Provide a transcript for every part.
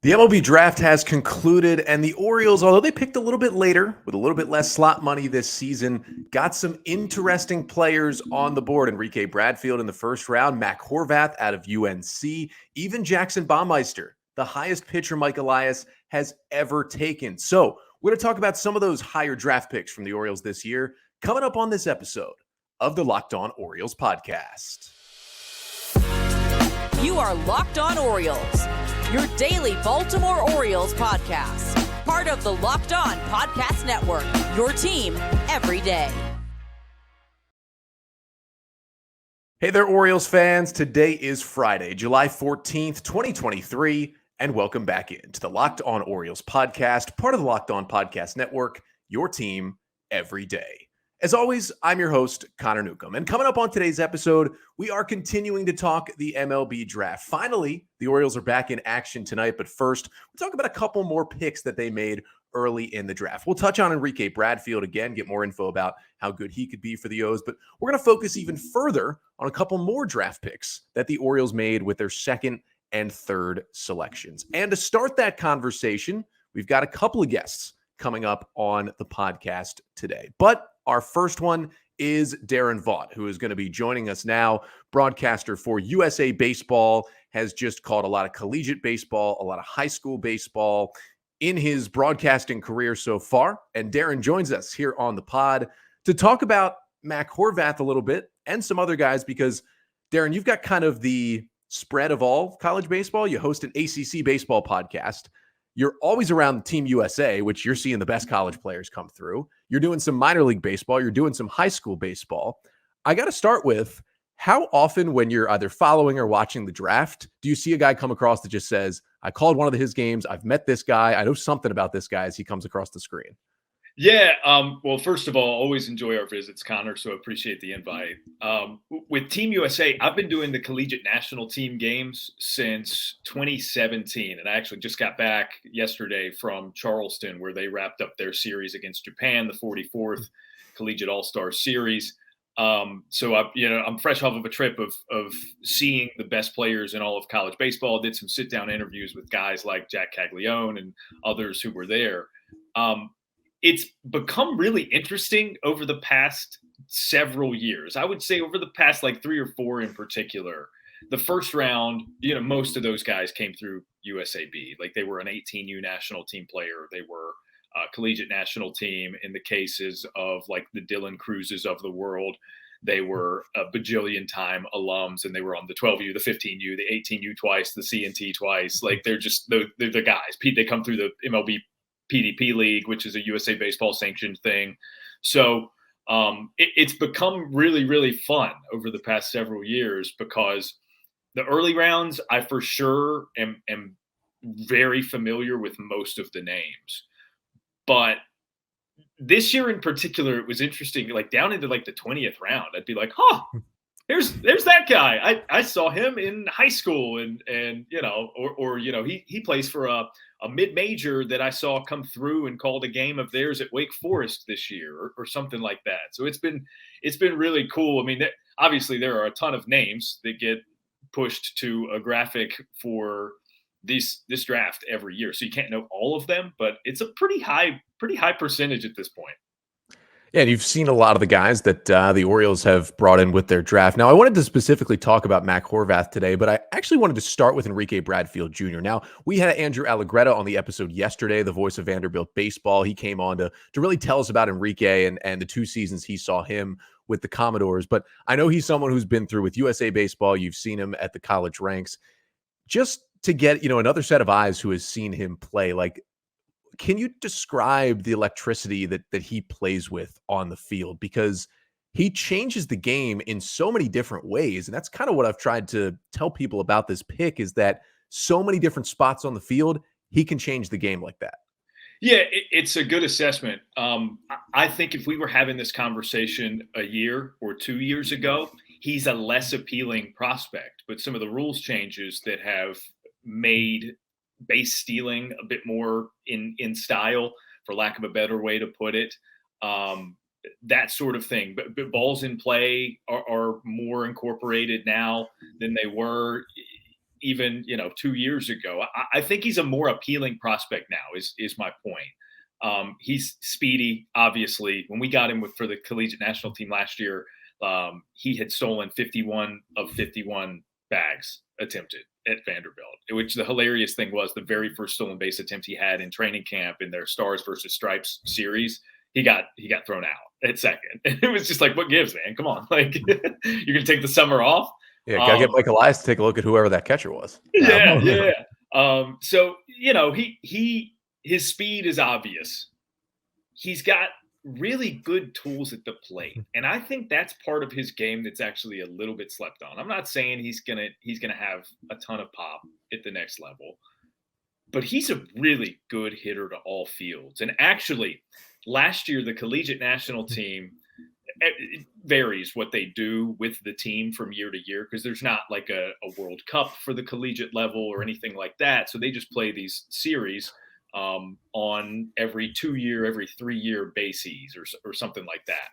The MLB Draft has concluded, and the Orioles, although they picked a little bit later with a little bit less slot money this season, got some interesting players on the board. Enrique Bradfield in the first round, Mac Horvath out of UNC, even Jackson Baumeister, the highest pitcher Mike Elias has ever taken. So we're going to talk about some of those higher draft picks from the Orioles this year coming up on this episode of the Locked On Orioles podcast. You are Locked On Orioles, your daily Baltimore Orioles podcast. Part of the Locked On Podcast Network, your team every day. Hey there, Orioles fans. Today is Friday, July 14th, 2023, and welcome back into the Locked On Orioles podcast, part of the Locked On Podcast Network, your team every day. As always, I'm your host, Connor Newcomb. And coming up on today's episode, we are continuing to talk the MLB Draft. Finally, the Orioles are back in action tonight. But first, we'll talk about a couple more picks that they made early in the draft. We'll touch on Enrique Bradfield again, get more info about how good he could be for the O's. But we're going to focus even further on a couple more draft picks that the Orioles made with their second and third selections. And to start that conversation, we've got a couple of guests coming up on the podcast today. But our first one is Daron Vaught, who is going to be joining us now. Broadcaster for USA Baseball, has just called a lot of collegiate baseball, a lot of high school baseball in his broadcasting career so far. And Daron joins us here on the pod to talk about Mac Horvath a little bit and some other guys, because Daron, you've got kind of the spread of all college baseball. You host an ACC baseball podcast. You're always around Team USA, which you're seeing the best college players come through. You're doing some minor league baseball. You're doing some high school baseball. I got to start with, how often when you're either following or watching the draft, do you see a guy come across that just says, I called one of his games, I've met this guy, I know something about this guy as he comes across the screen? Yeah. Well, first of all, always enjoy our visits, Connor, so appreciate the invite. With Team USA, I've been doing the collegiate national team games since 2017. And I actually just got back yesterday from Charleston, where they wrapped up their series against Japan, the 44th Collegiate All-Star Series. So I'm fresh off of a trip of seeing the best players in all of college baseball. Did some sit-down interviews with guys like Jack Caglione and others who were there. It's become really interesting over the past several years. I would say over the past like 3 or 4 in particular. The first round, most of those guys came through USAB. Like they were an 18U national team player. They were a collegiate national team in the cases of like the Dylan Cruzes of the world. They were a bajillion time alums, and they were on the 12U, the 15U, the 18U twice, the C&T twice. Like they're the guys. They come through the MLB PDP League, which is a USA Baseball sanctioned thing. So it's become really, really fun over the past several years, because the early rounds, I for sure am very familiar with most of the names. But this year in particular, it was interesting, like down into like the 20th round, I'd be like, there's that guy. I saw him in high school, and he plays for a mid-major that I saw come through and called a game of theirs at Wake Forest this year, or something like that. So it's been really cool. I mean, obviously there are a ton of names that get pushed to a graphic for this draft every year, so you can't know all of them, but it's a pretty high percentage at this point. Yeah, and you've seen a lot of the guys that the Orioles have brought in with their draft. Now, I wanted to specifically talk about Mac Horvath today, but I actually wanted to start with Enrique Bradfield Jr. Now, we had Andrew Allegretta on the episode yesterday, the voice of Vanderbilt baseball. He came on to really tell us about Enrique and the 2 seasons he saw him with the Commodores. But I know he's someone who's been through with USA Baseball. You've seen him at the college ranks. Just to get, another set of eyes who has seen him play, like, can you describe the electricity that he plays with on the field? Because he changes the game in so many different ways. And that's kind of what I've tried to tell people about this pick, is that so many different spots on the field, he can change the game like that. Yeah, it's a good assessment. I think if we were having this conversation a year or 2 years ago, he's a less appealing prospect. But some of the rules changes that have made base stealing a bit more in style, for lack of a better way to put it, that sort of thing. But balls in play are more incorporated now than they were. even 2 years ago. I think he's a more appealing prospect now. Is my point. He's speedy, obviously. When we got him for the collegiate national team last year, he had stolen 51 of 51 bags attempted at Vanderbilt, which the hilarious thing was the very first stolen base attempt he had in training camp in their Stars versus Stripes series, he got thrown out at second. And it was just like, what gives, man? Come on. Like, you're going to take the summer off? Yeah, gotta get Mike Elias to take a look at whoever that catcher was. Yeah. So, his speed is obvious. He's got really good tools at the plate, and I think that's part of his game that's actually a little bit slept on. I'm not saying he's gonna have a ton of pop at the next level, but he's a really good hitter to all fields. And actually, last year the collegiate national team, it varies what they do with the team from year to year, because there's not like a World Cup for the collegiate level or anything like that. So they just play these series on every 2 year, every 3 year bases or something like that.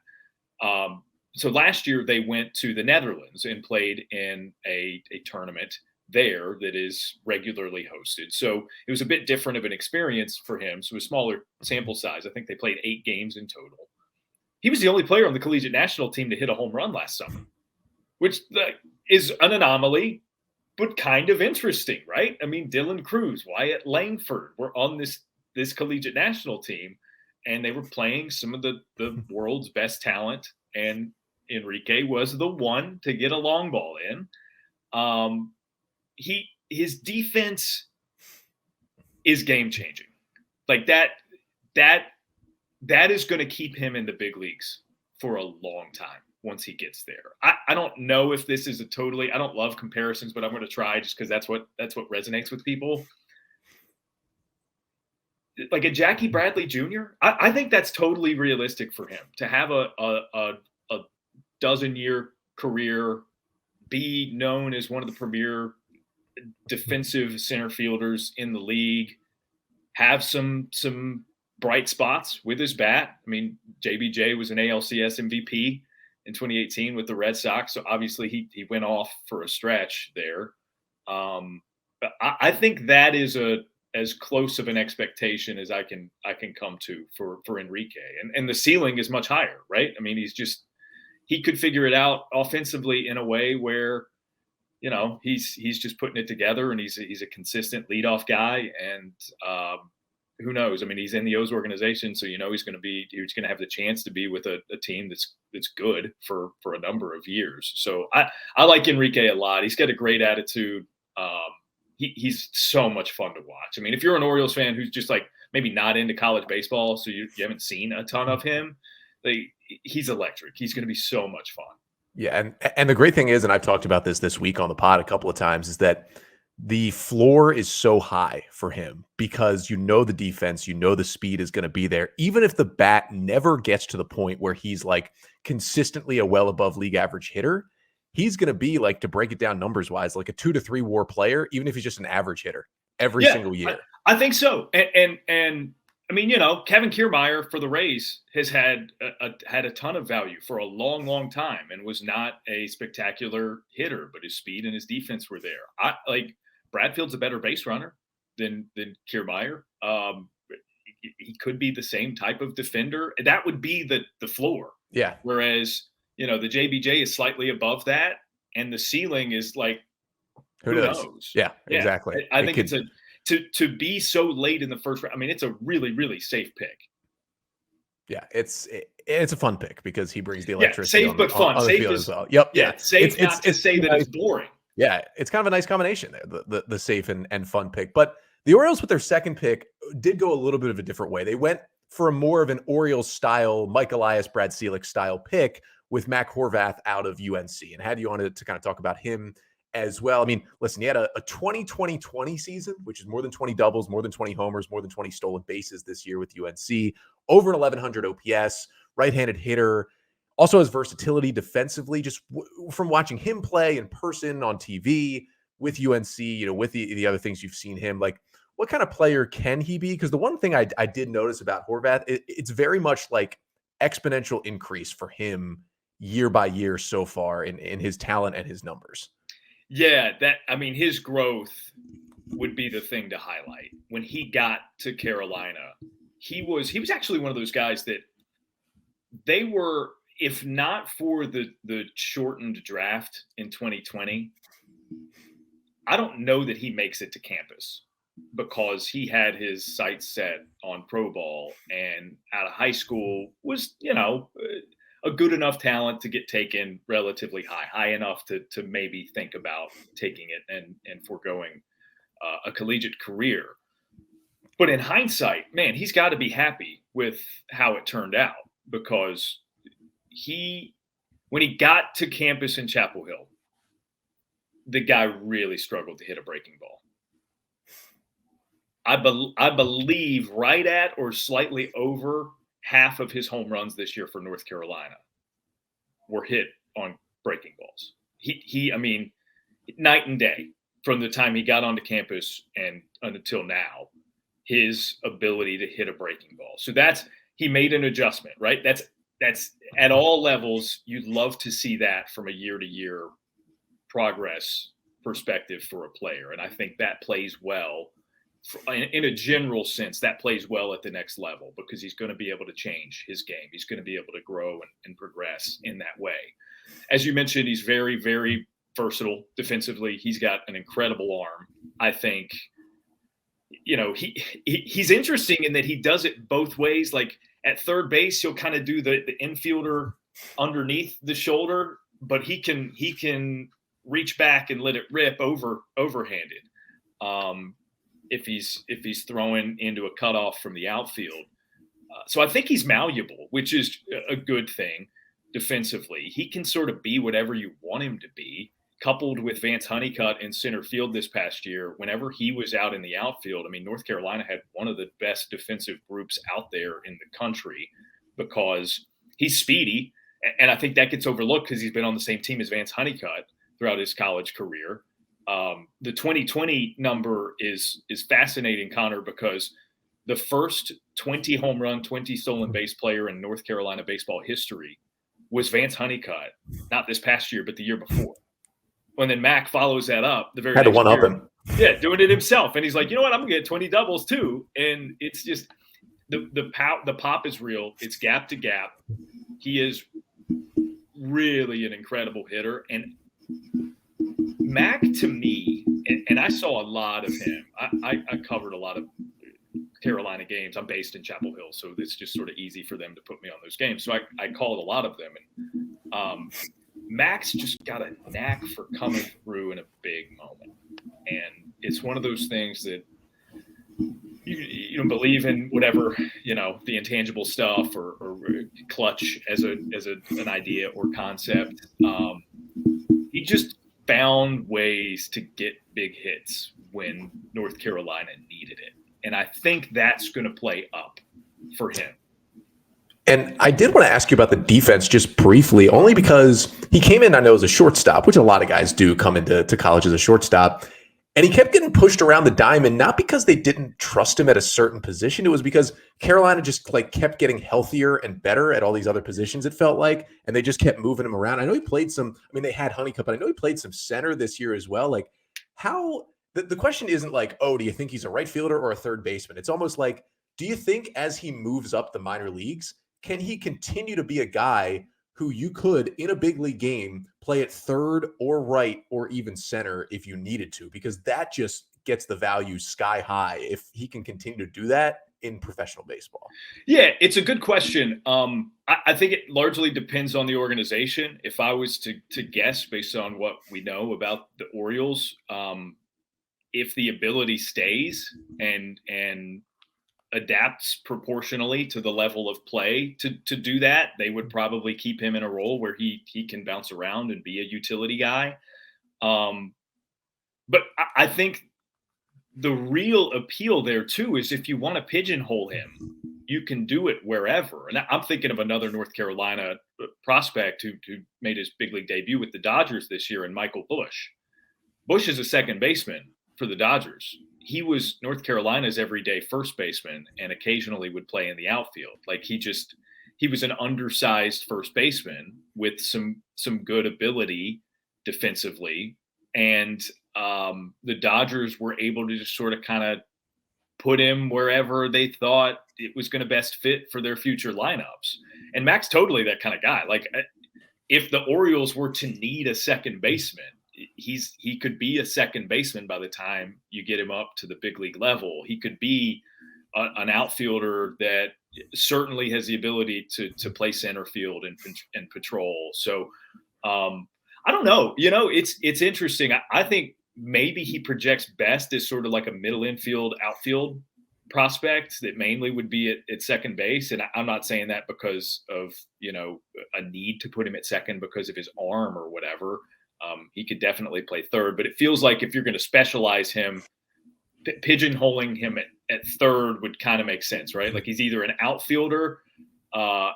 So last year they went to the Netherlands and played in a tournament there that is regularly hosted. So it was a bit different of an experience for him. So a smaller sample size. I think they played 8 games in total. He was the only player on the collegiate national team to hit a home run last summer, which is an anomaly, but kind of interesting, right? I mean, Dylan Cruz, Wyatt Langford were on this collegiate national team, and they were playing some of the world's best talent, and Enrique was the one to get a long ball in. His defense is game changing. Like that is going to keep him in the big leagues for a long time once he gets there. I don't know if this is I don't love comparisons, but I'm going to try just because that's what resonates with people. Like a Jackie Bradley Jr., I think that's totally realistic for him to have a dozen-year career, be known as one of the premier defensive center fielders in the league, have some bright spots with his bat. I mean, JBJ was an ALCS MVP in 2018 with the Red Sox, so obviously he went off for a stretch there. But I think that is as close of an expectation as I can come to for Enrique, and the ceiling is much higher, right? I mean, he could figure it out offensively in a way where he's just putting it together, and he's a consistent leadoff guy, and who knows? I mean, he's in the O's organization, so he's going to have the chance to be with a team that's good for a number of years. So I like Enrique a lot. He's got a great attitude. He's so much fun to watch. I mean, if you're an Orioles fan who's just like maybe not into college baseball, so you haven't seen a ton of him, he's electric. He's going to be so much fun. Yeah, and the great thing is, and I've talked about this week on the pod a couple of times, is that the floor is so high for him because the defense, the speed is going to be there. Even if the bat never gets to the point where he's like consistently a well above league average hitter, he's going to be, like, to break it down numbers wise, like a 2 to 3 WAR player, even if he's just an average hitter every single year. I think so. And I mean, Kevin Kiermaier for the Rays has had a ton of value for a long, long time and was not a spectacular hitter, but his speed and his defense were there. Bradfield's a better base runner than Kiermaier. He could be the same type of defender. That would be the floor. Yeah. Whereas, the JBJ is slightly above that, and the ceiling is like, who knows? Yeah, exactly. I think it's to be so late in the first round. I mean, it's a really, really safe pick. Yeah, it's a fun pick because he brings the electricity. Safe but fun. On Safe the field is, as well. Yep. Yeah. Safe not to say that it's boring. Yeah, it's kind of a nice combination there, the safe and fun pick. But the Orioles with their second pick did go a little bit of a different way. They went for a more of an Orioles style, Mike Elias, Brad Selig style pick with Mac Horvath out of UNC, and had you on to kind of talk about him as well. I mean, listen, he had a 20-20-20 season, which is more than 20 doubles, more than 20 homers, more than 20 stolen bases this year with UNC, over an 1100 OPS, right-handed hitter, also has versatility defensively, just from watching him play in person on TV with UNC, with the other things you've seen him, like, what kind of player can he be? Because the one thing I did notice about Horvath, it's very much like exponential increase for him year by year so far in his talent and his numbers. Yeah, his growth would be the thing to highlight. When he got to Carolina, he was actually one of those guys that they were, if not for the shortened draft in 2020, I don't know that he makes it to campus, because he had his sights set on pro ball, and out of high school was, a good enough talent to get taken relatively high enough to maybe think about taking it and foregoing a collegiate career. But in hindsight, man, he's got to be happy with how it turned out, because when he got to campus in Chapel Hill, the guy really struggled to hit a breaking ball. I believe right at or slightly over half of his home runs this year for North Carolina were hit on breaking balls. He night and day from the time he got onto campus and until now, his ability to hit a breaking ball. So he made an adjustment, right? That's at all levels. You'd love to see that from a year-to-year progress perspective for a player. And I think that plays well in a general sense. That plays well at the next level, because he's going to be able to change his game. He's going to be able to grow and progress in that way. As you mentioned, he's very, very versatile defensively. He's got an incredible arm. I think, he's interesting in that he does it both ways. Like at third base, he'll kind of do the infielder underneath the shoulder, but he can reach back and let it rip overhanded. If he's throwing into a cutoff from the outfield. So I think he's malleable, which is a good thing defensively. He can sort of be whatever you want him to be, coupled with Vance Honeycutt in center field this past year. Whenever he was out in the outfield, North Carolina had one of the best defensive groups out there in the country, because he's speedy. And I think that gets overlooked because he's been on the same team as Vance Honeycutt throughout his college career. The 2020 number is fascinating, Connor, because the first 20 home run, 20 stolen base player in North Carolina baseball history was Vance Honeycutt, not this past year, but the year before. And then Mac follows that up the very had to next one up year. him. Yeah, doing it himself. And he's like, you know what? I'm going to get 20 doubles too. And it's just the pop is real. It's gap to gap. He is really an incredible hitter. And Mac, to me, and I saw a lot of him. I covered a lot of Carolina games. I'm based in Chapel Hill, so it's just sort of easy for them to put me on those games. So I called a lot of them. And Mac's just got a knack for coming through in a big moment. And it's one of those things that you don't believe in whatever, the intangible stuff or clutch as an idea or concept. He just found ways to get big hits when North Carolina needed it. And I think that's going to play up for him. And I did want to ask you about the defense just briefly, only because he came in, I know, as a shortstop, which a lot of guys do come into college as a shortstop. And he kept getting pushed around the diamond, not because they didn't trust him at a certain position. It was because Carolina just kept getting healthier and better at all these other positions, it felt like, and they just kept moving him around. I know he played some, they had Honeycutt, but I know he played some center this year as well. Like, how the question isn't like, oh, do you think he's a right fielder or a third baseman? It's almost like, do you think as he moves up the minor leagues, can he continue to be a guy who you could, in a big league game, play at third or right or even center if you needed to? Because that just gets the value sky high if he can continue to do that in professional baseball. Yeah, it's a good question. I think it largely depends on the organization. If I was to guess based on what we know about the Orioles, if the ability stays and adapts proportionally to the level of play to do that, they would probably keep him in a role where he can bounce around and be a utility guy. But I think the real appeal there too is if you want to pigeonhole him, you can do it wherever. And I'm thinking of another North Carolina prospect who made his big league debut with the Dodgers this year, and Michael Bush. Bush is a second baseman for the Dodgers. He was North Carolina's everyday first baseman and occasionally would play in the outfield. Like he was an undersized first baseman with some good ability defensively, And the Dodgers were able to just sort of kind of put him wherever they thought it was going to best fit for their future lineups. And Mac's totally that kind of guy. Like, if the Orioles were to need a second baseman, he could be a second baseman by the time you get him up to the big league level. He could be an outfielder that certainly has the ability to play center field and patrol. So I don't know. It's interesting. I think maybe he projects best as sort of like a middle infield, outfield prospect that mainly would be at second base. And I'm not saying that because of, a need to put him at second because of his arm or whatever. He could definitely play third, but it feels like if you're going to specialize him, pigeonholing him at third would kind of make sense, right? Like, he's either an outfielder, a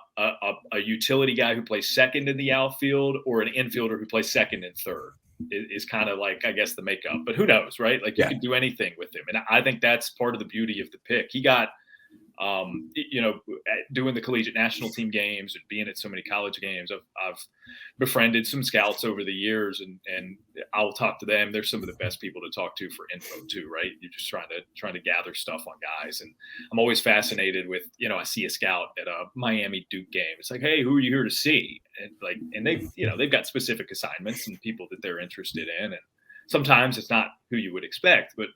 utility guy who plays second in the outfield, or an infielder who plays second and third is kind of like, I guess, the makeup. But who knows, right? Like, you can do anything with him. And I think that's part of the beauty of the pick. He got, doing the collegiate national team games and being at so many college games, I've befriended some scouts over the years, and I'll talk to them. They're some of the best people to talk to for info too, right? You're just trying to gather stuff on guys. And I'm always fascinated with, I see a scout at a Miami Duke game. It's like, hey, who are you here to see? And they've got specific assignments and people that they're interested in. And sometimes it's not who you would expect, but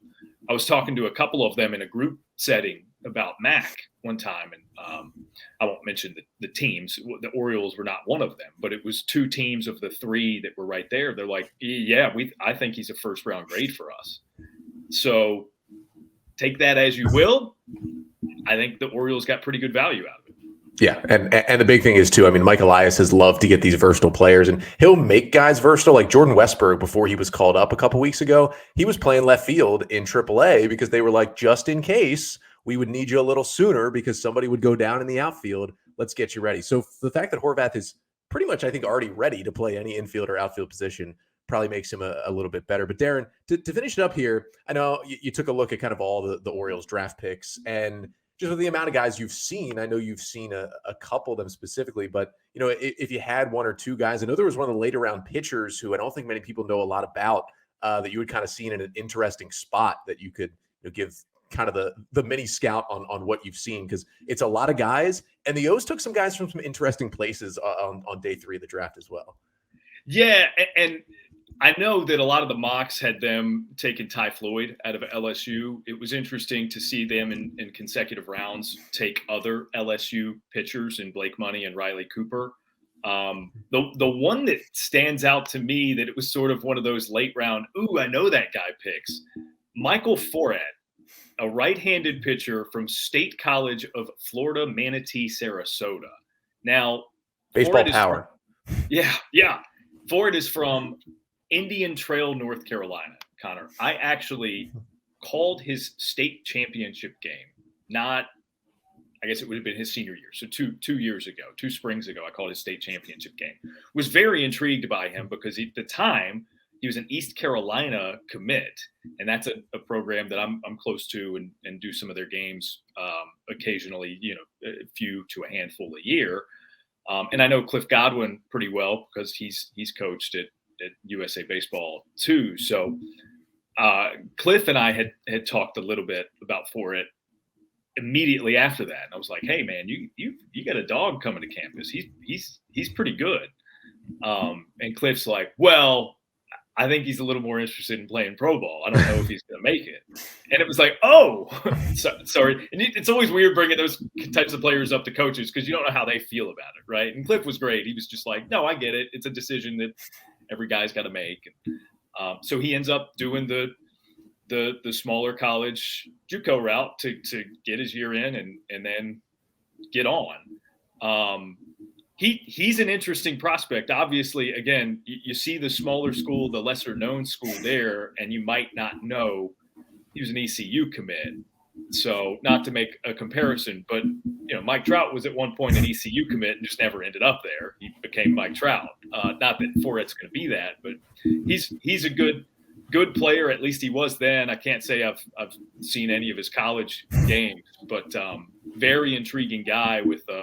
I was talking to a couple of them in a group setting about Mac one time, and I won't mention the teams. The Orioles were not one of them, but it was two teams of the three that were right there. They're like, yeah, I think he's a first round grade for us. So take that as you will. I think the Orioles got pretty good value out of it. Yeah, and the big thing is, too, I mean, Mike Elias has loved to get these versatile players, and he'll make guys versatile. Like Jordan Westburg, before he was called up a couple weeks ago, he was playing left field in AAA because they were like, just in case we would need you a little sooner because somebody would go down in the outfield, let's get you ready. So the fact that Horvath is pretty much, I think, already ready to play any infield or outfield position probably makes him a little bit better. But Daron, to finish it up here, I know you took a look at kind of all the Orioles draft picks, and just with the amount of guys you've seen, I know you've seen a couple of them specifically, but if you had one or two guys, I know there was one of the later round pitchers who I don't think many people know a lot about, that you would kind of seen in an interesting spot that you could give kind of the mini scout on what you've seen, because it's a lot of guys, and the O's took some guys from some interesting places on day 3 of the draft as well. Yeah, and I know that a lot of the mocks had them taking Ty Floyd out of LSU. It was interesting to see them in consecutive rounds take other LSU pitchers in Blake Money and Riley Cooper. The one that stands out to me that it was sort of one of those late round, ooh, I know that guy picks, Michael Forret, a right-handed pitcher from State College of Florida, Manatee, Sarasota. Now, baseball power. Yeah. Forret is from Indian Trail, North Carolina, Connor. I actually called his state championship game. I guess it would have been his senior year. So two springs ago, I called his state championship game. Was very intrigued by him because at the time he was an East Carolina commit, and that's a program that I'm close to and do some of their games occasionally, a few to a handful a year. And I know Cliff Godwin pretty well because he's coached at USA Baseball too. So Cliff and I had talked a little bit about Forret immediately after that. And I was like, hey man, you got a dog coming to campus. He's pretty good. And Cliff's like, well, I think he's a little more interested in playing pro ball. I don't know if he's going to make it. And it was like, oh, sorry. And it's always weird bringing those types of players up to coaches because you don't know how they feel about it, right? And Cliff was great. He was just like, no, I get it. It's a decision that every guy's got to make. And, so he ends up doing the smaller college JUCO route to get his year in and then get on. He's an interesting prospect. Obviously, again, you see the smaller school, the lesser known school there, and you might not know he was an ECU commit. So not to make a comparison, but Mike Trout was at one point an ECU commit and just never ended up there. He became Mike Trout. Not that Forret's going to be that, but he's a good player. At least he was then. I can't say I've seen any of his college games, but very intriguing guy with a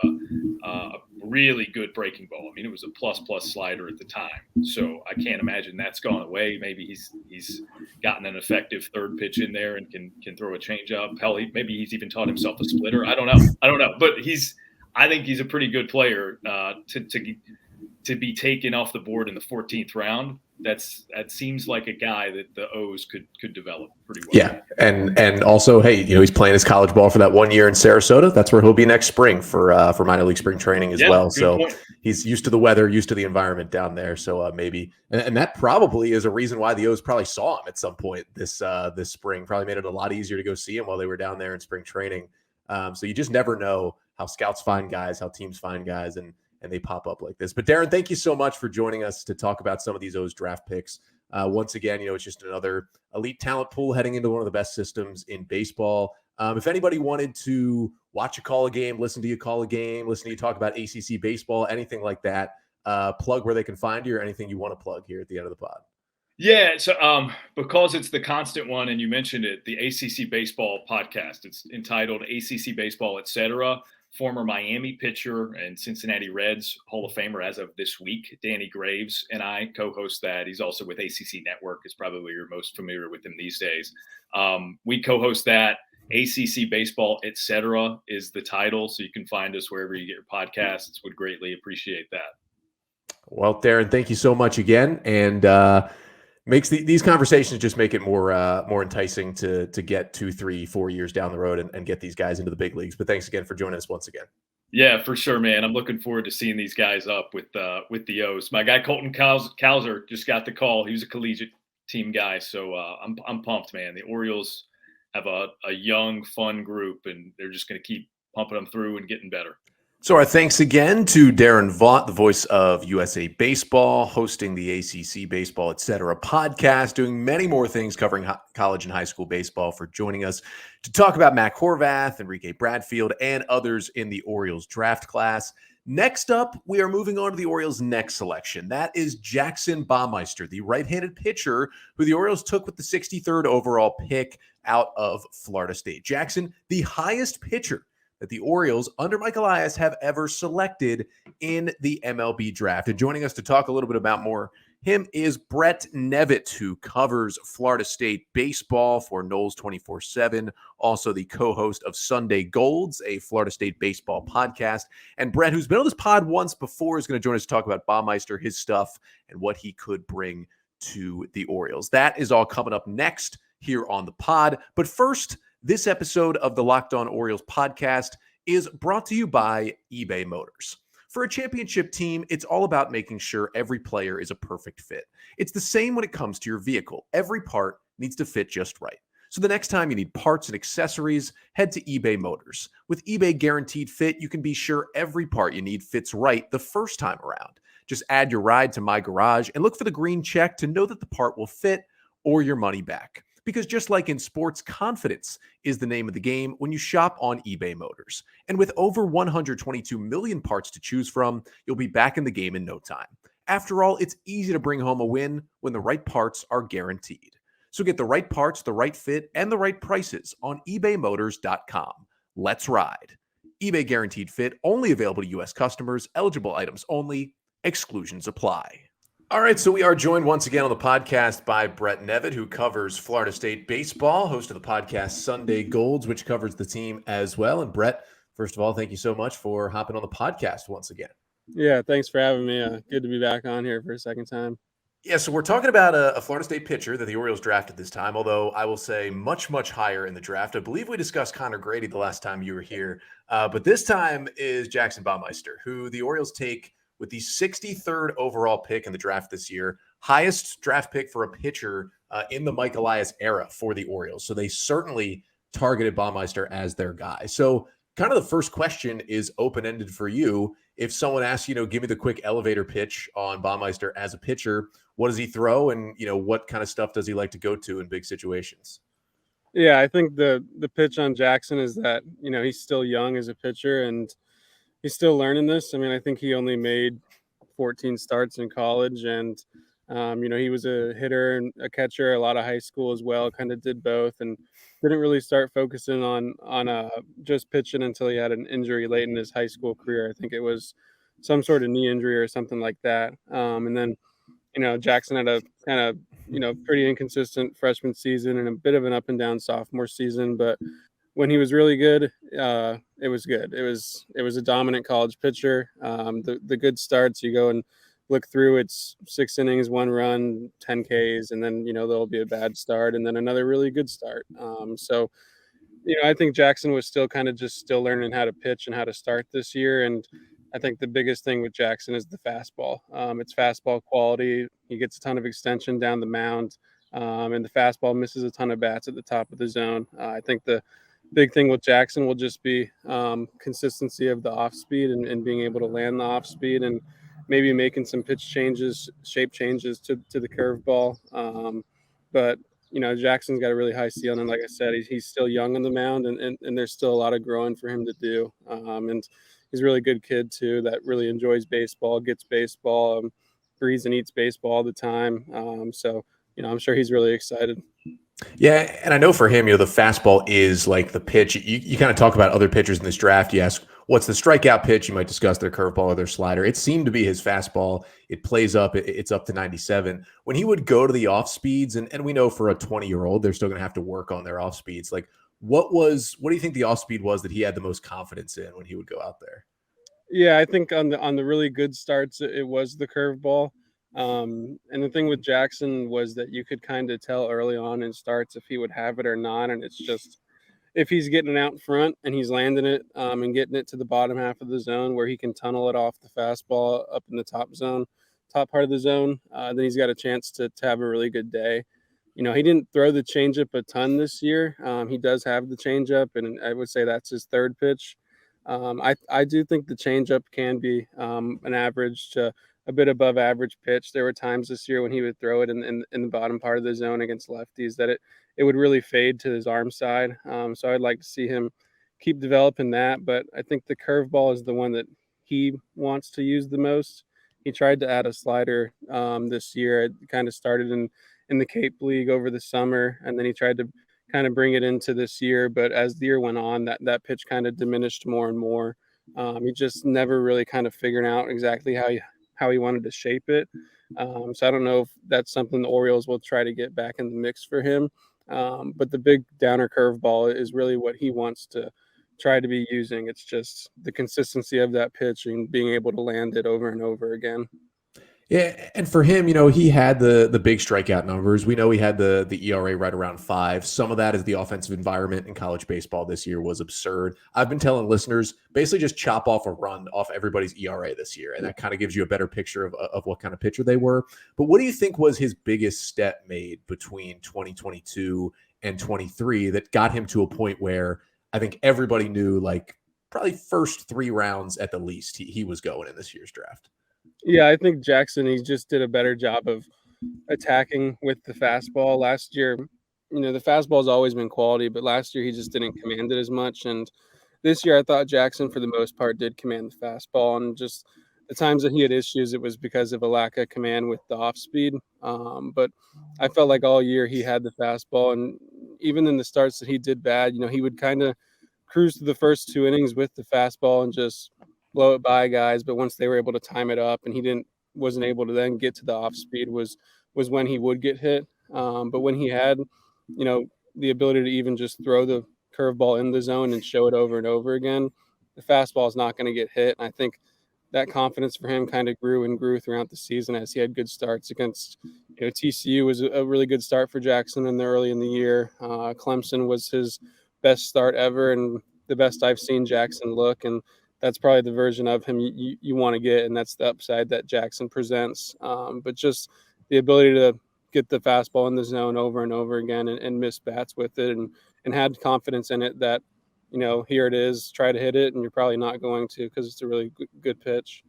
really good breaking ball. I mean, it was a plus slider at the time. So I can't imagine that's gone away. Maybe he's gotten an effective third pitch in there and can throw a changeup. Hell, maybe he's even taught himself a splitter. I don't know. But I think he's a pretty good player to be taken off the board in the 14th round. That seems like a guy that the O's could develop pretty well. Yeah, and also, hey, he's playing his college ball for that 1 year in Sarasota. That's where he'll be next spring for minor league spring training as well. So point. He's used to the weather, used to the environment down there. So maybe, and that probably is a reason why the O's probably saw him at some point this spring. Probably made it a lot easier to go see him while they were down there in spring training. So you just never know how scouts find guys, how teams find guys, and they pop up like this. But Daron, thank you so much for joining us to talk about some of these O's draft picks. Once again, it's just another elite talent pool heading into one of the best systems in baseball. If anybody wanted to watch you call a game, listen to you call a game, listen to you talk about ACC baseball, anything like that, plug where they can find you or anything you want to plug here at the end of the pod. Yeah, so because it's the constant one, and you mentioned it, the ACC Baseball podcast. It's entitled ACC Baseball Etc. Former Miami pitcher and Cincinnati Reds Hall of Famer as of this week, Danny Graves, and I co-host that. He's also with ACC Network. Is probably you're most familiar with him these days. We co-host that. ACC Baseball Etc. is the title, so you can find us wherever you get your podcasts. Would greatly appreciate that. Well, Daron, thank you so much again, and makes these conversations just make it more enticing to get 2, 3, 4 years down the road and get these guys into the big leagues. But thanks again for joining us once again. Yeah, for sure, man. I'm looking forward to seeing these guys up with the O's. My guy Colton Cowser just got the call. He was a collegiate team guy, so I'm pumped, man. The Orioles have a young, fun group, and they're just going to keep pumping them through and getting better. So our thanks again to Daron Vaught, the voice of USA Baseball, hosting the ACC Baseball Etc. podcast, doing many more things covering college and high school baseball, for joining us to talk about Mac Horvath, Enrique Bradfield, and others in the Orioles draft class. Next up, we are moving on to the Orioles' next selection. That is Jackson Baumeister, the right-handed pitcher who the Orioles took with the 63rd overall pick out of Florida State. Jackson, the highest pitcher that the Orioles under Michael Elias have ever selected in the MLB draft. And joining us to talk a little bit about him is Brett Nevitt, who covers Florida State baseball for Knowles 24/7, also the co-host of Sunday Golds, a Florida State baseball podcast. And Brett, who's been on this pod once before, is going to join us to talk about Baumeister, his stuff, and what he could bring to the Orioles. That is all coming up next here on the pod. But first, this episode of the Locked On Orioles podcast is brought to you by eBay Motors. For a championship team, it's all about making sure every player is a perfect fit. It's the same when it comes to your vehicle. Every part needs to fit just right. So the next time you need parts and accessories, head to eBay Motors. With eBay Guaranteed Fit, you can be sure every part you need fits right the first time around. Just add your ride to My Garage and look for the green check to know that the part will fit or your money back. Because just like in sports, confidence is the name of the game when you shop on eBay Motors. And with over 122 million parts to choose from, you'll be back in the game in no time. After all, it's easy to bring home a win when the right parts are guaranteed. So get the right parts, the right fit, and the right prices on ebaymotors.com. Let's ride. eBay Guaranteed Fit, only available to U.S. customers, eligible items only, exclusions apply. All right, so we are joined once again on the podcast by Brett Nevitt, who covers Florida State baseball, host of the podcast Sunday Golds, which covers the team as well. And Brett, first of all, thank you so much for hopping on the podcast once again. Yeah, thanks for having me. Good to be back on here for a second time. Yeah, so we're talking about a Florida State pitcher that the Orioles drafted this time, although I will say much, much higher in the draft. I believe we discussed Connor Grady the last time you were here, but this time is Jackson Baumeister, who the Orioles take with the 63rd overall pick in the draft this year, highest draft pick for a pitcher in the Mike Elias era for the Orioles. So they certainly targeted Baumeister as their guy. So kind of the first question is open-ended for you. If someone asks, give me the quick elevator pitch on Baumeister as a pitcher, what does he throw? And, what kind of stuff does he like to go to in big situations? Yeah, I think the pitch on Jackson is that, he's still young as a pitcher and he's still learning this. I mean, I think he only made 14 starts in college and, he was a hitter and a catcher, a lot of high school as well, kind of did both and didn't really start focusing on just pitching until he had an injury late in his high school career. I think it was some sort of knee injury or something like that. And then, Jackson had a kind of, pretty inconsistent freshman season and a bit of an up and down sophomore season. But when he was really good, it was good. It was a dominant college pitcher. The good starts, you go and look through, it's 6 innings, 1 run, 10 Ks, and then, there'll be a bad start and then another really good start. So, I think Jackson was still kind of just still learning how to pitch and how to start this year. And I think the biggest thing with Jackson is the fastball. It's fastball quality. He gets a ton of extension down the mound, and the fastball misses a ton of bats at the top of the zone. I think the big thing with Jackson will just be consistency of the off speed and being able to land the off speed and maybe making some pitch changes, shape changes to the curveball. But Jackson's got a really high ceiling, and like I said, he's still young on the mound, and there's still a lot of growing for him to do. And he's a really good kid too, that really enjoys baseball, gets baseball, breathes and eats baseball all the time. So I'm sure he's really excited. Yeah, and I know for him, the fastball is like the pitch. You kind of talk about other pitchers in this draft. You ask, what's the strikeout pitch? You might discuss their curveball or their slider. It seemed to be his fastball. It plays up. It's up to 97. When he would go to the off speeds, and we know for a 20-year-old, they're still going to have to work on their off speeds. Like, what do you think the off speed was that he had the most confidence in when he would go out there? Yeah, I think on the really good starts, it was the curveball. And the thing with Jackson was that you could kind of tell early on in starts if he would have it or not. And it's just, if he's getting it out in front and he's landing it and getting it to the bottom half of the zone where he can tunnel it off the fastball up in the top part of the zone, then he's got a chance to have a really good day. He didn't throw the changeup a ton this year. He does have the changeup, and I would say that's his third pitch. I do think the changeup can be an average to a bit above average pitch. There were times this year when he would throw it in the bottom part of the zone against lefties that it would really fade to his arm side. So I'd like to see him keep developing that. But I think the curveball is the one that he wants to use the most. He tried to add a slider this year. It kind of started in the Cape League over the summer, and then he tried to kind of bring it into this year. But as the year went on, that pitch kind of diminished more and more. He just never really kind of figured out exactly how he wanted to shape it. So I don't know if that's something the Orioles will try to get back in the mix for him. But the big downer curveball is really what he wants to try to be using. It's just the consistency of that pitch and being able to land it over and over again. Yeah, and for him, he had the big strikeout numbers. We know he had the ERA right around 5. Some of that is the offensive environment in college baseball this year was absurd. I've been telling listeners, basically just chop off a run off everybody's ERA this year, and that kind of gives you a better picture of what kind of pitcher they were. But what do you think was his biggest step made between 2022 and 23 that got him to a point where I think everybody knew, like, probably first 3 rounds at the least, he was going in this year's draft? Yeah, I think Jackson, he just did a better job of attacking with the fastball. Last year, the fastball's always been quality, but last year he just didn't command it as much. And this year I thought Jackson, for the most part, did command the fastball. And just the times that he had issues, it was because of a lack of command with the off speed. But I felt like all year he had the fastball. And even in the starts that he did bad, he would kind of cruise through the first 2 innings with the fastball and just blow it by guys. But once they were able to time it up and he wasn't able to then get to the off speed was when he would get hit. But when he had, the ability to even just throw the curveball in the zone and show it over and over again, the fastball is not going to get hit. And I think that confidence for him kind of grew and grew throughout the season as he had good starts against, TCU was a really good start for Jackson early in the year. Clemson was his best start ever and the best I've seen Jackson look. And that's probably the version of him you want to get, and that's the upside that Jackson presents. But just the ability to get the fastball in the zone over and over again and miss bats with it and had confidence in it that, here it is, try to hit it, and you're probably not going to because it's a really good pitch.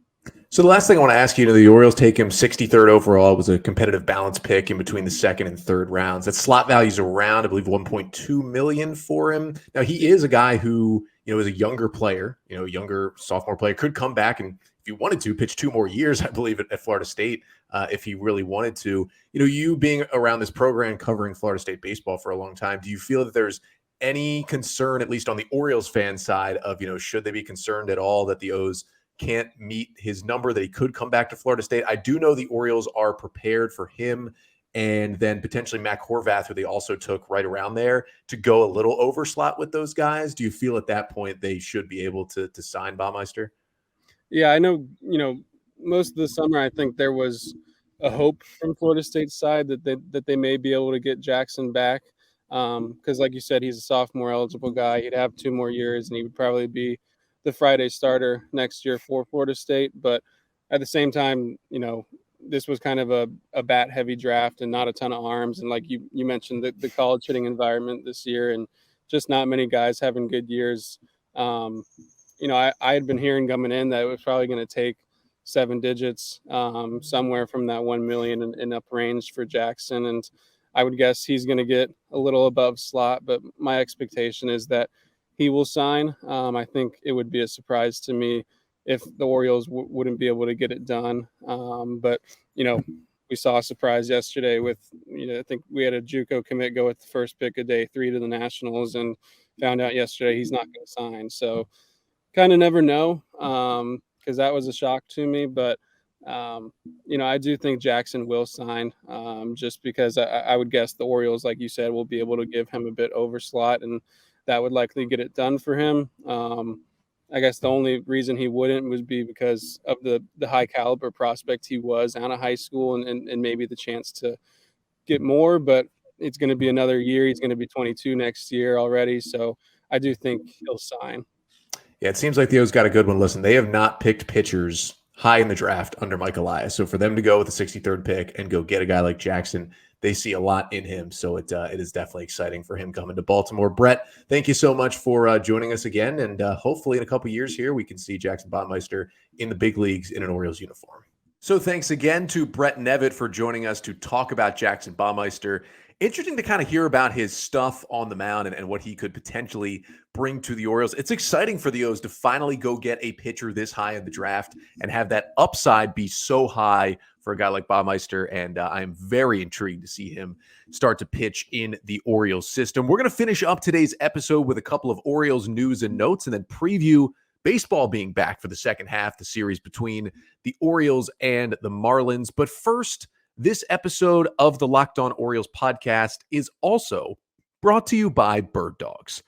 So the last thing I want to ask you, the Orioles take him 63rd overall. It was a competitive balance pick in between the 2nd and 3rd rounds. That slot value's around, I believe, $1.2 million for him. Now, he is a guy who, is a younger player, younger sophomore player, could come back and, if he wanted to, pitch 2 more years, I believe, at Florida State if he really wanted to. You being around this program, covering Florida State baseball for a long time, do you feel that there's any concern, at least on the Orioles fan side, of, should they be concerned at all that the O's can't meet his number, that he could come back to Florida State. I do know the Orioles are prepared for him and then potentially Mac Horvath, who they also took right around there, to go a little over slot with those guys. Do you feel at that point they should be able to sign Baumeister? Yeah, I know, most of the summer, I think there was a hope from Florida State's side that they may be able to get Jackson back. Because like you said, he's a sophomore eligible guy. He'd have 2 more years, and he would probably be the Friday starter next year for Florida State. But at the same time, this was kind of a bat-heavy draft and not a ton of arms. And like you mentioned, the college hitting environment this year and just not many guys having good years. I had been hearing coming in that it was probably going to take 7 digits, somewhere from that 1 million and up range for Jackson. And I would guess he's going to get a little above slot, but my expectation is that he will sign. I think it would be a surprise to me if the Orioles wouldn't be able to get it done. But we saw a surprise yesterday with, I think we had a JUCO commit go with the first pick of day 3 to the Nationals, and found out yesterday he's not going to sign. So kind of never know, because that was a shock to me. But, I do think Jackson will sign, just because I would guess the Orioles, like you said, will be able to give him a bit over slot, and that would likely get it done for him. I guess the only reason he wouldn't would be because of the high caliber prospect he was out of high school, and maybe the chance to get more, but it's going to be another year. He's going to be 22 next year already. So I do think he'll sign. Yeah, it seems like the O's got a good one. Listen, they have not picked pitchers high in the draft under Mike Elias. So for them to go with the 63rd pick and go get a guy like Jackson, they see a lot in him. So it is definitely exciting for him coming to Baltimore. Brett, thank you so much for joining us again. And hopefully in a couple years here, we can see Jackson Baumeister in the big leagues in an Orioles uniform. So thanks again to Brett Nevitt for joining us to talk about Jackson Baumeister. Interesting to kind of hear about his stuff on the mound and what he could potentially bring to the Orioles. It's exciting for the O's to finally go get a pitcher this high in the draft and have that upside be so high for a guy like Baumeister. And I'm very intrigued to see him start to pitch in the Orioles system. We're going to finish up today's episode with a couple of Orioles news and notes, and then preview baseball being back for the second half, the series between the Orioles and the Marlins. But first, this episode of the Locked On Orioles podcast is also brought to you by Bird Dogs.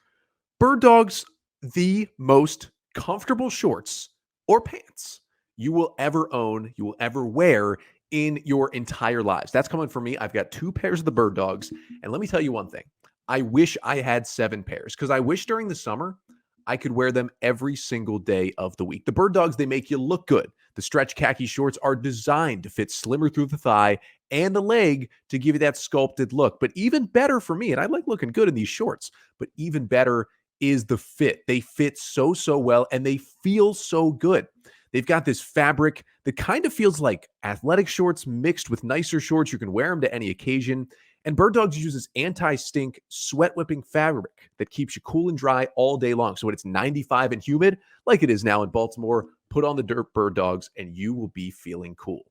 Bird Dogs, the most comfortable shorts or pants you will ever own, you will ever wear in your entire lives. That's coming from me. I've got 2 pairs of the Bird Dogs. And let me tell you one thing. I wish I had 7 pairs, because I wish during the summer I could wear them every single day of the week. The Bird Dogs, they make you look good. The stretch khaki shorts are designed to fit slimmer through the thigh and the leg to give you that sculpted look. But even better for me, and I like looking good in these shorts, but even better is the fit. They fit so well, and they feel so good. They've got this fabric that kind of feels like athletic shorts mixed with nicer shorts. You can wear them to any occasion. And Bird Dogs uses anti-stink sweat whipping fabric that keeps you cool and dry all day long. So when it's 95 and humid, like it is now in Baltimore, put on the Bird Dogs and you will be feeling cool.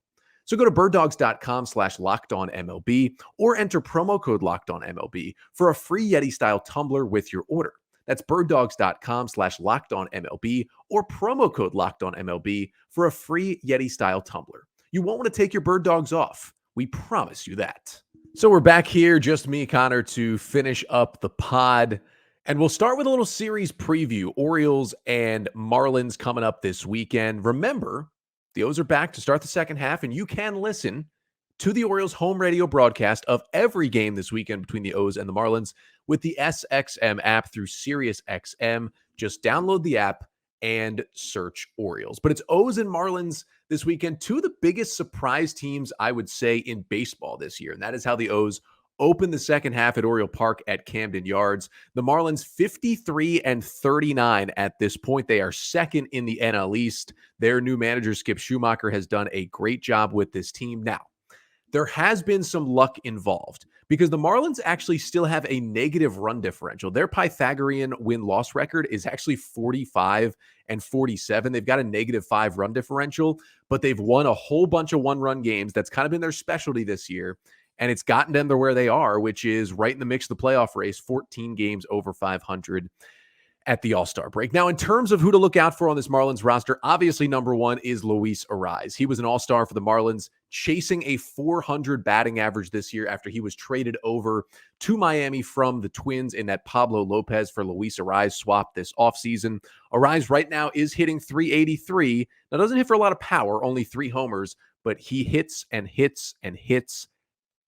So go to birddogs.com/lockedonmlb or enter promo code LockedOnMLB for a free Yeti style tumbler with your order. That's birddogs.com/lockedonmlb or promo code LockedOnMLB for a free Yeti style tumbler. You won't want to take your Bird Dogs off. We promise you that. So we're back here, just me, Connor, to finish up the pod. And we'll start with a little series preview. Orioles and Marlins coming up this weekend. Remember, the O's are back to start the second half, and you can listen to the Orioles home radio broadcast of every game this weekend between the O's and the Marlins with the SXM app through SiriusXM. Just download the app and search Orioles. But it's O's and Marlins this weekend, 2 of the biggest surprise teams, I would say, in baseball this year. And that is how the O's opened the second half at Oriole Park at Camden Yards. The Marlins 53-39 at this point. They are second in the NL East. Their new manager, Skip Schumacher, has done a great job with this team. Now, there has been some luck involved because the Marlins actually still have a negative run differential. Their Pythagorean win-loss record is actually 45-47. They've got a -5 run differential, but they've won a whole bunch of one-run games. That's kind of been their specialty this year, and it's gotten them to where they are, which is right in the mix of the playoff race, 14 games over 500. at the All-Star break. Now, in terms of who to look out for on this Marlins roster, obviously number one is Luis Arraez. He was an All-Star for the Marlins, chasing a 400 batting average this year after he was traded over to Miami from the Twins in that Pablo Lopez for Luis Arraez swap this offseason. Arraez right now is hitting .383. Now, doesn't hit for a lot of power, only 3 homers, but he hits and hits and hits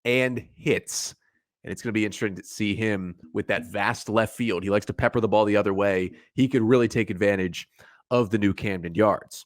and hits. And it's going to be interesting to see him with that vast left field. He likes to pepper the ball the other way. He could really take advantage of the new Camden Yards.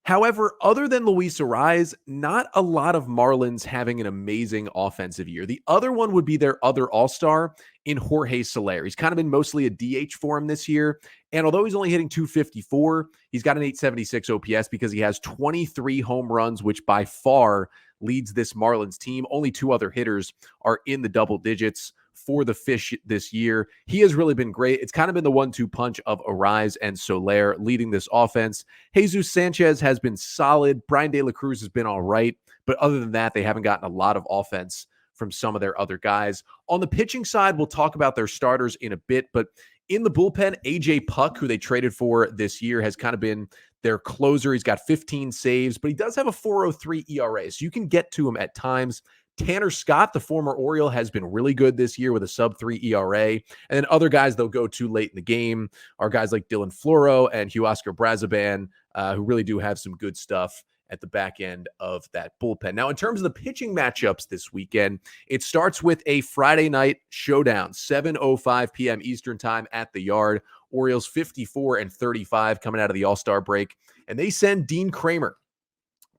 However, other than Luis Arraez, not a lot of Marlins having an amazing offensive year. The other one would be their other all-star in Jorge Soler. He's kind of been mostly a DH for him this year. And although he's only hitting .254, he's got an .876 OPS because he has 23 home runs, which by far leads this Marlins team. Only 2 other hitters are in the double digits for the Fish this year. He has really been great. It's kind of been the 1-2 punch of Arraez and Soler leading this offense. Jesus Sanchez has been solid. Brian De La Cruz has been all right. But other than that, they haven't gotten a lot of offense from some of their other guys. On the pitching side, we'll talk about their starters in a bit. But in the bullpen, AJ Puck, who they traded for this year, has kind of been their closer. He's got 15 saves, but he does have a 4.03 ERA, so you can get to him at times. Tanner Scott, the former Oriole, has been really good this year with a sub-3 ERA. And then other guys they'll go to late in the game are guys like Dylan Floro and Huascar Brazoban, who really do have some good stuff at the back end of that bullpen. Now, in terms of the pitching matchups this weekend, it starts with a Friday night showdown, 7:05 p.m. Eastern time at the Yard. Orioles 54-35 coming out of the All-Star break, and they send Dean Kremer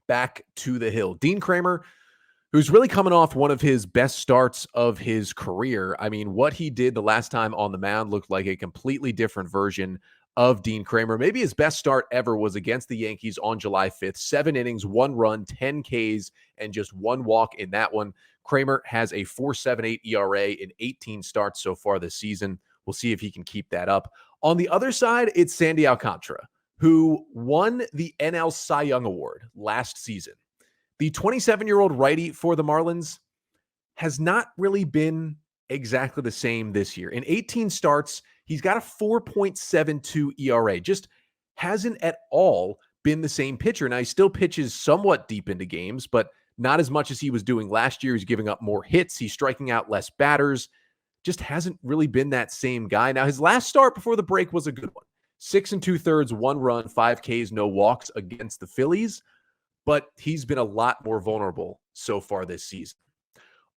back to the hill. Dean Kremer, who's really coming off one of his best starts of his career. I mean, what he did the last time on the mound looked like a completely different version of Dean Kremer. Maybe his best start ever was against the Yankees on July 5th. 7 innings, 1 run, 10 Ks, and just 1 walk in that one. Kremer has a 4.78 ERA in 18 starts so far this season. We'll see if he can keep that up. On the other side, it's Sandy Alcantara, who won the NL Cy Young Award last season. The 27-year-old righty for the Marlins has not really been exactly the same this year. In 18 starts, he's got a 4.72 ERA. Just hasn't at all been the same pitcher. Now, he still pitches somewhat deep into games, but not as much as he was doing last year. He's giving up more hits. He's striking out less batters. Just hasn't really been that same guy. Now, his last start before the break was a good one. 6 2/3, 1 run, 5 Ks, no walks against the Phillies. But he's been a lot more vulnerable so far this season.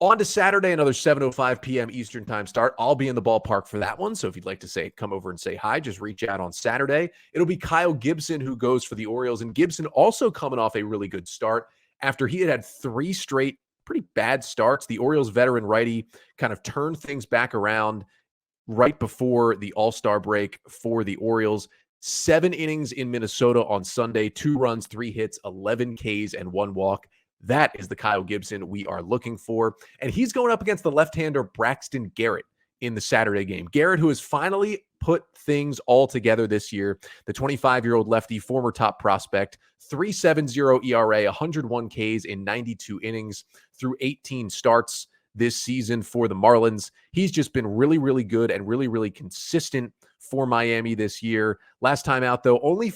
On to Saturday, another 7:05 p.m. Eastern time start. I'll be in the ballpark for that one. So if you'd like to come over and say hi, just reach out on Saturday. It'll be Kyle Gibson who goes for the Orioles. And Gibson also coming off a really good start after he had 3 straight pretty bad starts. The Orioles veteran righty kind of turned things back around right before the All-Star break for the Orioles. 7 innings in Minnesota on Sunday, 2 runs, 3 hits, 11 Ks, and 1 walk. That is the Kyle Gibson we are looking for. And he's going up against the left-hander Braxton Garrett in the Saturday game. Garrett, who has finally put things all together this year, the 25-year-old lefty, former top prospect, 3.70 ERA, 101 Ks in 92 innings through 18 starts this season for the Marlins. He's just been really, really good and really, really consistent for Miami this year. Last time out, though, only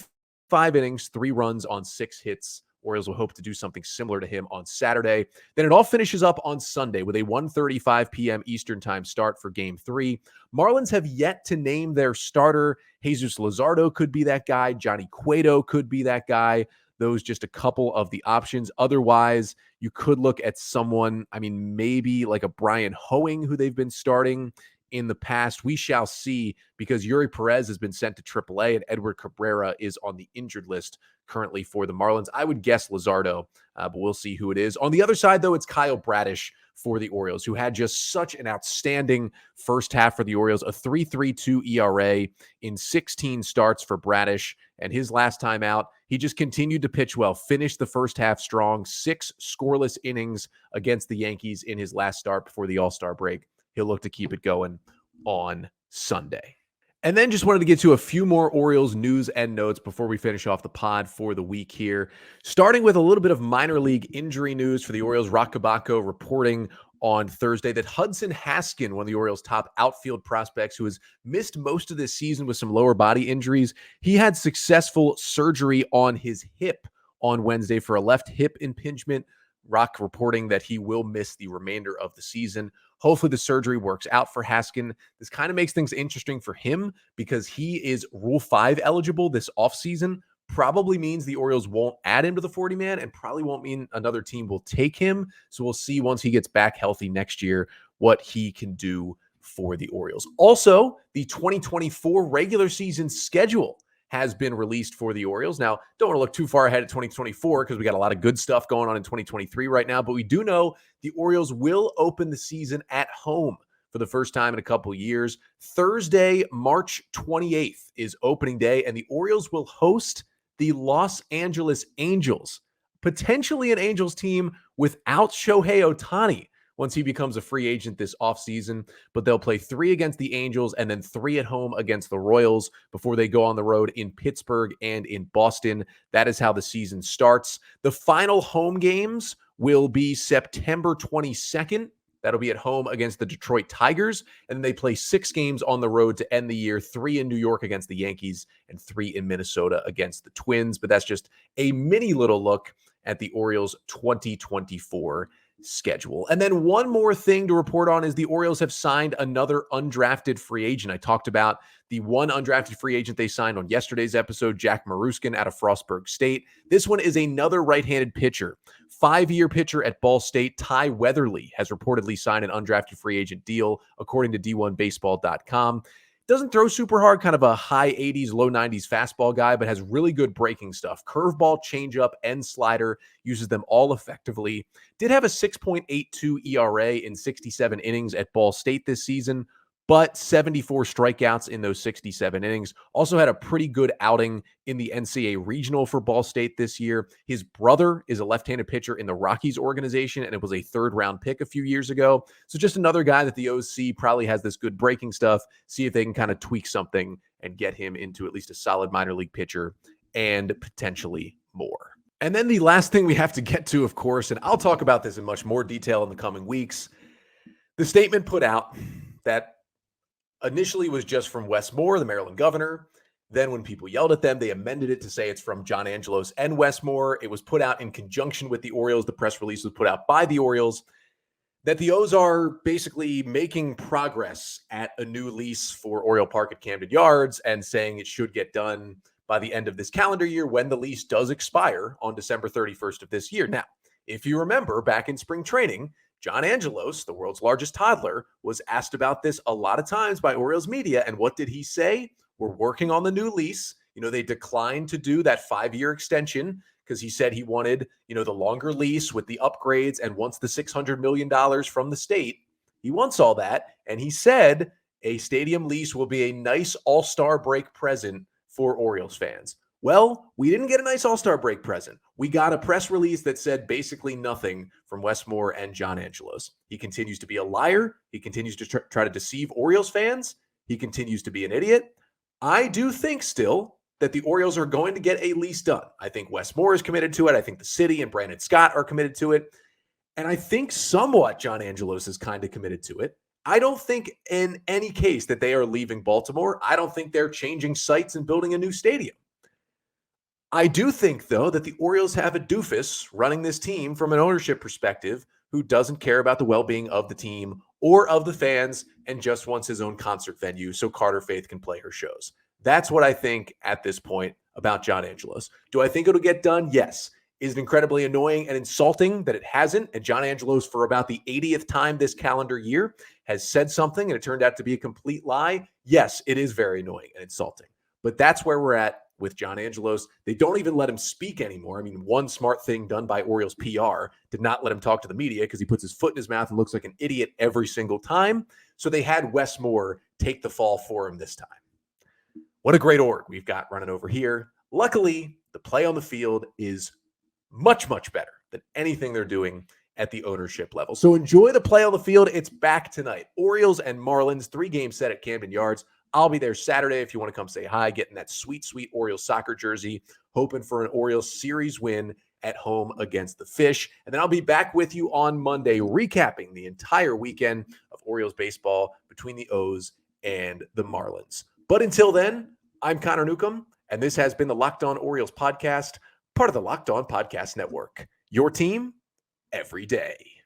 5 innings, 3 runs on 6 hits. Orioles will hope to do something similar to him on Saturday. Then it all finishes up on Sunday with a 1:35 p.m. Eastern time start for Game 3. Marlins have yet to name their starter. Jesus Luzardo could be that guy. Johnny Cueto could be that guy. Those just a couple of the options. Otherwise, you could look at someone, maybe like a Brian Hoeing, who they've been starting in the past. We shall see, because Yuri Perez has been sent to AAA and Edward Cabrera is on the injured list currently for the Marlins. I would guess Luzardo, but we'll see who it is. On the other side, though, it's Kyle Bradish for the Orioles, who had just such an outstanding first half for the Orioles, a 3.32 ERA in 16 starts for Bradish. And his last time out, he just continued to pitch well, finished the first half strong, 6 scoreless innings against the Yankees in his last start before the All-Star break. He'll look to keep it going on Sunday. And then just wanted to get to a few more Orioles news and notes before we finish off the pod for the week here. Starting with a little bit of minor league injury news for the Orioles. Roch Kubatko reporting on Thursday that Hudson Haskin, one of the Orioles' top outfield prospects who has missed most of this season with some lower body injuries, he had successful surgery on his hip on Wednesday for a left hip impingement. Rock reporting that he will miss the remainder of the season. Hopefully the surgery works out for Haskin. This kind of makes things interesting for him because he is Rule 5 eligible this offseason. Probably means the Orioles won't add him to the 40-man and probably won't mean another team will take him. So we'll see once he gets back healthy next year what he can do for the Orioles. Also, the 2024 regular season schedule has been released for the Orioles. Now, don't want to look too far ahead at 2024 because we got a lot of good stuff going on in 2023 right now, but we do know the Orioles will open the season at home for the first time in a couple of years. Thursday, March 28th is opening day, and the Orioles will host the Los Angeles Angels, potentially an Angels team without Shohei Ohtani once he becomes a free agent this offseason. But they'll play 3 against the Angels and then 3 at home against the Royals before they go on the road in Pittsburgh and in Boston. That is how the season starts. The final home games will be September 22nd. That'll be at home against the Detroit Tigers. And then they play 6 games on the road to end the year, 3 in New York against the Yankees and 3 in Minnesota against the Twins. But that's just a mini little look at the Orioles 2024 schedule. And then one more thing to report on is the Orioles have signed another undrafted free agent. I talked about the one undrafted free agent they signed on yesterday's episode, Jack Maruskin out of Frostburg State. This one is another right-handed pitcher. 5-year pitcher at Ball State, Ty Weatherly, has reportedly signed an undrafted free agent deal, according to D1Baseball.com. Doesn't throw super hard, kind of a high 80s, low 90s fastball guy, but has really good breaking stuff. Curveball, changeup, and slider, uses them all effectively. Did have a 6.82 ERA in 67 innings at Ball State this season, but 74 strikeouts in those 67 innings. Also had a pretty good outing in the NCAA regional for Ball State this year. His brother is a left-handed pitcher in the Rockies organization, and it was a 3rd-round pick a few years ago. So just another guy that the OC probably has this good breaking stuff. See if they can kind of tweak something and get him into at least a solid minor league pitcher and potentially more. And then the last thing we have to get to, of course, and I'll talk about this in much more detail in the coming weeks, the statement put out that initially was just from Wes Moore, the Maryland governor. Then when people yelled at them, they amended it to say it's from John Angelos and Wes Moore. It was put out in conjunction with the Orioles. The press release was put out by the Orioles that the O's are basically making progress at a new lease for Oriole Park at Camden Yards and saying it should get done by the end of this calendar year when the lease does expire on December 31st of this year. Now, if you remember back in spring training, John Angelos, the world's largest toddler, was asked about this a lot of times by Orioles media. And what did he say? We're working on the new lease. They declined to do that 5-year extension because he said he wanted, the longer lease with the upgrades and wants the $600 million from the state. He wants all that. And he said a stadium lease will be a nice all-star break present for Orioles fans. Well, we didn't get a nice all-star break present. We got a press release that said basically nothing from Wes Moore and John Angelos. He continues to be a liar. He continues to try to deceive Orioles fans. He continues to be an idiot. I do think still that the Orioles are going to get a lease done. I think Wes Moore is committed to it. I think the city and Brandon Scott are committed to it. And I think somewhat John Angelos is kind of committed to it. I don't think in any case that they are leaving Baltimore. I don't think they're changing sites and building a new stadium. I do think, though, that the Orioles have a doofus running this team from an ownership perspective who doesn't care about the well-being of the team or of the fans and just wants his own concert venue so Carter Faith can play her shows. That's what I think at this point about John Angelos. Do I think it'll get done? Yes. Is it incredibly annoying and insulting that it hasn't? And John Angelos, for about the 80th time this calendar year, has said something and it turned out to be a complete lie? Yes, it is very annoying and insulting. But that's where we're at with John Angelos. They don't even let him speak anymore. I mean, one smart thing done by Orioles PR did not let him talk to the media because he puts his foot in his mouth and looks like an idiot every single time. So they had Wes Moore take the fall for him this time. What a great org we've got running over here. Luckily, the play on the field is much, much better than anything they're doing at the ownership level. So enjoy the play on the field. It's back tonight. Orioles and Marlins, 3-game set at Camden Yards. I'll be there Saturday if you want to come say hi, getting that sweet, sweet Orioles soccer jersey, hoping for an Orioles series win at home against the Fish. And then I'll be back with you on Monday, recapping the entire weekend of Orioles baseball between the O's and the Marlins. But until then, I'm Connor Newcomb, and this has been the Locked On Orioles podcast, part of the Locked On Podcast Network. Your team every day.